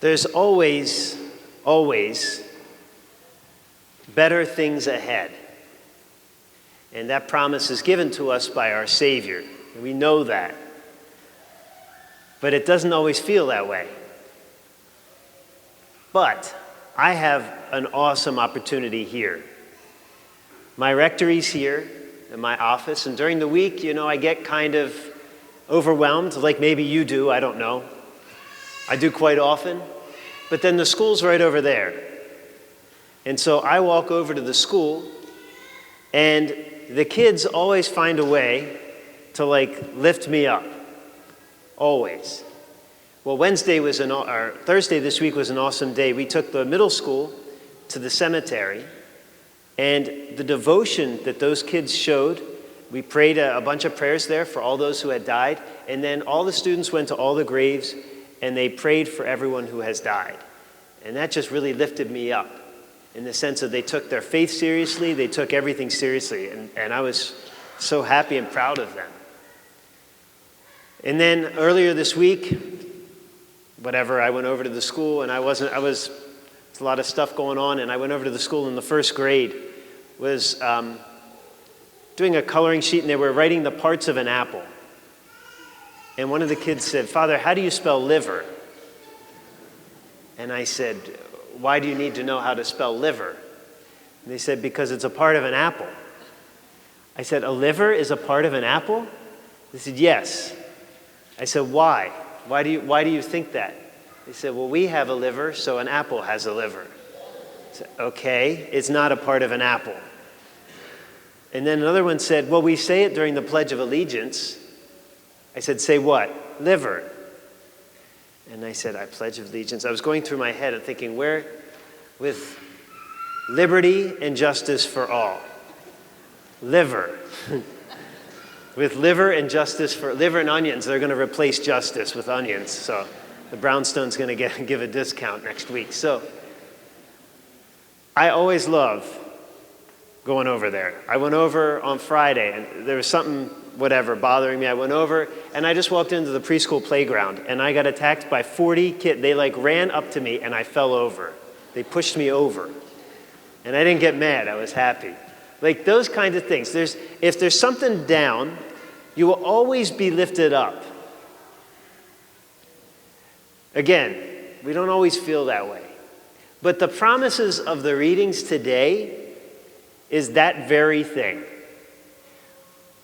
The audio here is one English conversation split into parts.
There's always, always better things ahead. And that promise is given to us by our Savior. And we know that. But it doesn't always feel that way. But I have an awesome opportunity here. My rectory's here in my office, and during the week, I get kind of overwhelmed, like maybe you do, I don't know. I do quite often. But then the school's right over there. And so I walk over to the school, and the kids always find a way to lift me up. Always. Well, Thursday this week was an awesome day. We took the middle school to the cemetery, and the devotion that those kids showed, we prayed a bunch of prayers there for all those who had died, and then all the students went to all the graves, and they prayed for everyone who has died. And that just really lifted me up in the sense that they took their faith seriously, they took everything seriously, and I was so happy and proud of them. And then earlier this week, I went over to the school, and there's a lot of stuff going on, and I went over to the school, and the first grade was doing a coloring sheet, and they were writing the parts of an apple. And one of the kids said, "Father, how do you spell liver?" And I said, "Why do you need to know how to spell liver?" And they said, "Because it's a part of an apple." I said, "A liver is a part of an apple?" They said, "Yes." I said, "Why? Why do you think that?" They said, "Well, we have a liver, so an apple has a liver." I said, "Okay, it's not a part of an apple." And then another one said, "Well, we say it during the Pledge of Allegiance." I said, "Say what?" "Liver." And I said, "I pledge allegiance." I was going through my head and thinking, where, with liberty and justice for all. Liver. With liver and justice for liver and onions, they're going to replace justice with onions. So the brownstone's going to give a discount next week. So I always love going over there. I went over on Friday, and there was something, bothering me. I went over, and I just walked into the preschool playground, and I got attacked by 40 kids. They ran up to me, and I fell over. They pushed me over. And I didn't get mad. I was happy. Those kinds of things. If there's something down, you will always be lifted up. Again, we don't always feel that way. But the promises of the readings today is that very thing.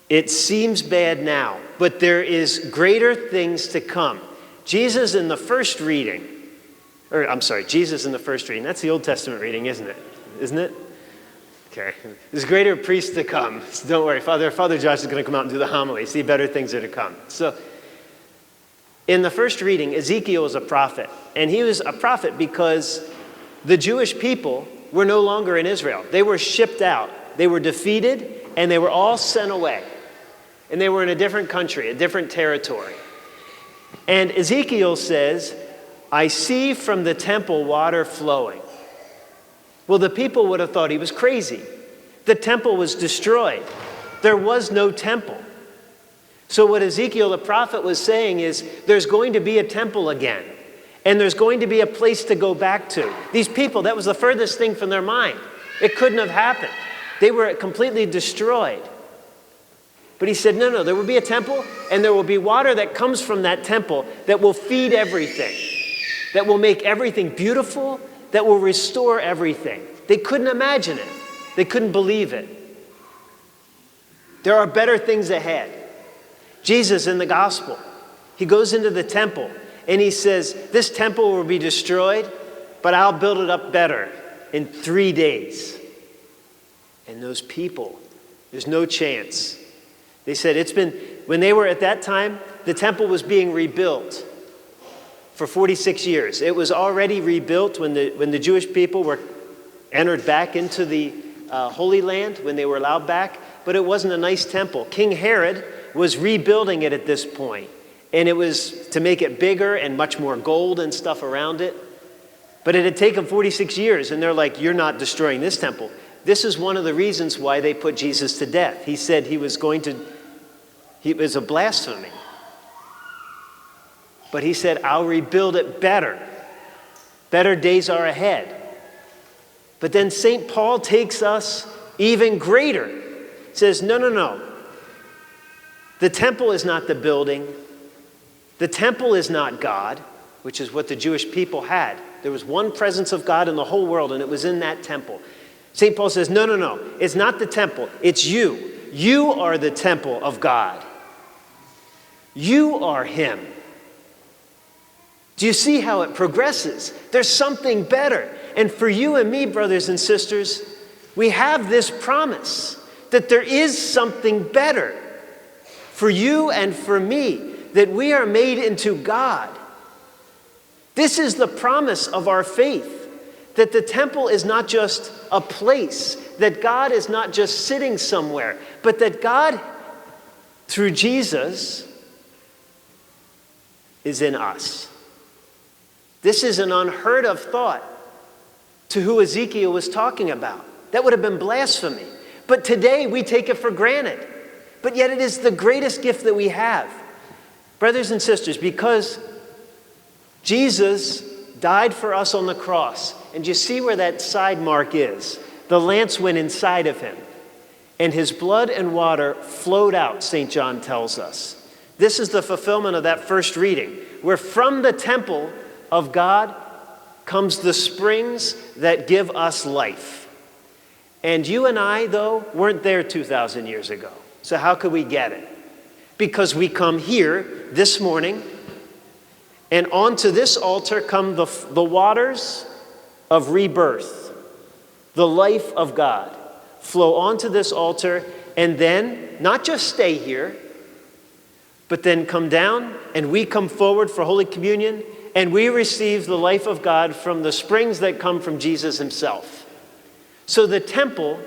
It seems bad now, but there is greater things to come. Jesus in the first reading, that's the Old Testament reading, isn't it? Isn't it? Okay. There's greater priests to come. So don't worry, Father Josh is going to come out and do the homily. See, better things are to come. So, in the first reading, Ezekiel was a prophet. And he was a prophet because the Jewish people were no longer in Israel. They were shipped out. They were defeated, and they were all sent away. And they were in a different country, a different territory. And Ezekiel says, "I see from the temple water flowing." Well, the people would have thought he was crazy. The temple was destroyed. There was no temple. So what Ezekiel the prophet was saying is, there's going to be a temple again. And there's going to be a place to go back to. These people, that was the furthest thing from their mind. It couldn't have happened. They were completely destroyed. But he said, no, there will be a temple, and there will be water that comes from that temple that will feed everything, that will make everything beautiful, that will restore everything. They couldn't imagine it. They couldn't believe it. There are better things ahead. Jesus in the gospel, he goes into the temple, and he says, this temple will be destroyed, but I'll build it up better in 3 days. And those people, there's no chance. They said when they were at that time, the temple was being rebuilt for 46 years. It was already rebuilt when the Jewish people were entered back into the Holy Land, when they were allowed back, but it wasn't a nice temple. King Herod was rebuilding it at this point, and it was to make it bigger and much more gold and stuff around it. But it had taken 46 years, and they're like, you're not destroying this temple. This is one of the reasons why they put Jesus to death. He said he was a blasphemy. But he said, I'll rebuild it better Better days are ahead. But then St. Paul takes us even greater. He says, no. The temple is not the building. The temple is not God, which is what the Jewish people had. There was one presence of God in the whole world, and it was in that temple. St. Paul says, no. It's not the temple. It's you. You are the temple of God. You are him. Do you see how it progresses? There's something better. And for you and me, brothers and sisters, we have this promise that there is something better for you and for me, that we are made into God. This is the promise of our faith, that the temple is not just a place, that God is not just sitting somewhere, but that God, through Jesus, is in us. This is an unheard of thought to who Ezekiel was talking about. That would have been blasphemy. But today we take it for granted. But yet it is the greatest gift that we have. Brothers and sisters, because Jesus died for us on the cross, and you see where that side mark is. The lance went inside of him, and his blood and water flowed out, St. John tells us. This is the fulfillment of that first reading, where from the temple of God comes the springs that give us life. And you and I, though, weren't there 2,000 years ago. So how could we get it? Because we come here this morning, and onto this altar come the waters of rebirth. The life of God flow onto this altar, and then not just stay here, but then come down, and we come forward for Holy Communion, and we receive the life of God from the springs that come from Jesus himself. So the temple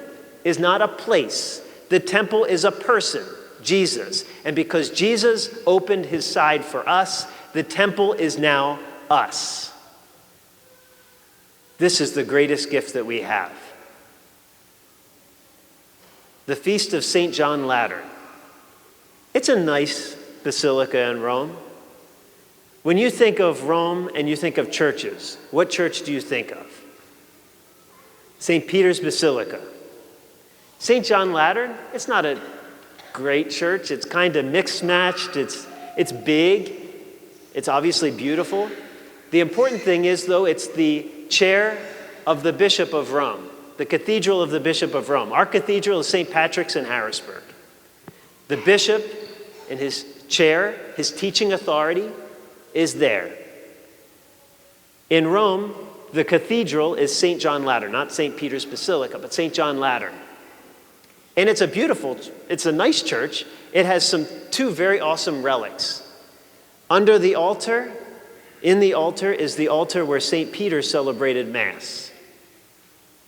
is not a place. The temple is a person, Jesus. And because Jesus opened his side for us, the temple is now us. This is the greatest gift that we have. The Feast of St. John Lateran. It's a nice basilica in Rome. When you think of Rome and you think of churches, what church do you think of? St. Peter's Basilica. St. John Lateran, it's not a great church. It's kind of mixed-matched. It's big. It's obviously beautiful. The important thing is, though, it's the chair of the Bishop of Rome, the Cathedral of the Bishop of Rome. Our cathedral is St. Patrick's in Harrisburg. The bishop in his chair, his teaching authority, is there. In Rome, the cathedral is St. John Lateran, not St. Peter's Basilica, but St. John Lateran. And it's a nice church. It has two very awesome relics. Under the altar, in the altar, is the altar where St. Peter celebrated Mass,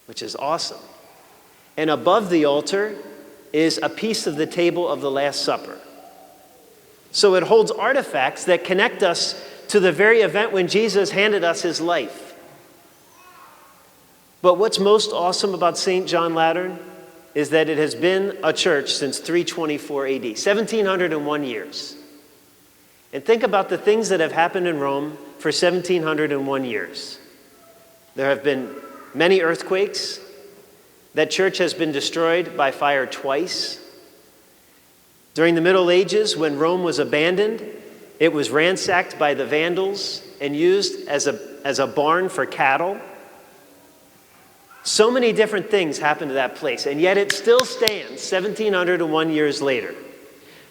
which is awesome. And above the altar is a piece of the table of the Last Supper. So it holds artifacts that connect us to the very event when Jesus handed us his life. But what's most awesome about St. John Lateran is that it has been a church since 324 AD, 1701 years. And think about the things that have happened in Rome for 1701 years. There have been many earthquakes. That church has been destroyed by fire twice. During the Middle Ages, when Rome was abandoned, it was ransacked by the Vandals and used as a barn for cattle. So many different things happened to that place, and yet it still stands 1701 years later.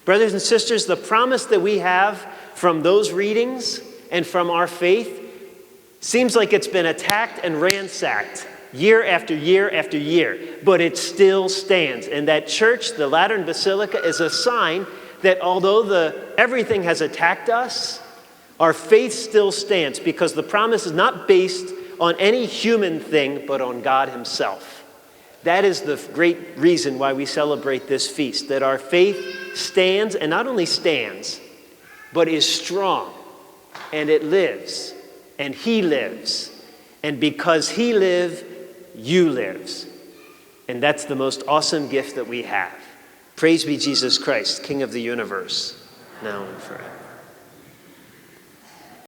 Brothers and sisters, the promise that we have from those readings and from our faith seems like it's been attacked and ransacked year after year after year, but it still stands. And that church, the Lateran Basilica, is a sign that although everything has attacked us, our faith still stands, because the promise is not based on any human thing, but on God himself. That is the great reason why we celebrate this feast, that our faith stands, and not only stands, but is strong, and it lives, and he lives. And because he lives, you lives. And that's the most awesome gift that we have. Praise be Jesus Christ, King of the universe, now and forever.